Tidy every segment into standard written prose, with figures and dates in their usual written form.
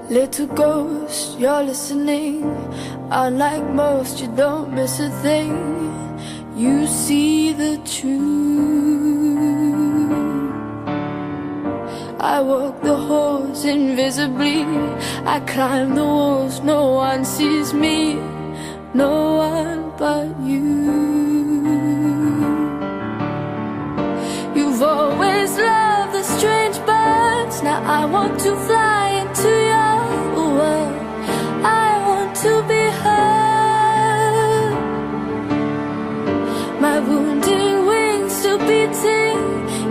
Little ghost, you're listening. Unlike most, you don't miss a thing. You see the truth. I walk the halls invisibly. I climb the walls, no one sees me. No one but you. You've always loved the strange birds. Now I want to fly into your world. I want to be heard. My wounded wings still beating.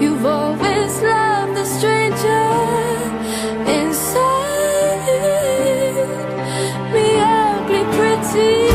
You've always loved the stranger inside me, ugly pretty.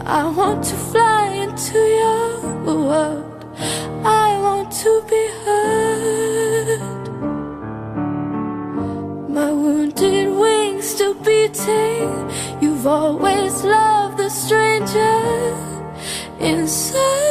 I want to fly into your world. I want to be heard. My wounded wings still beating. You've always loved the stranger inside.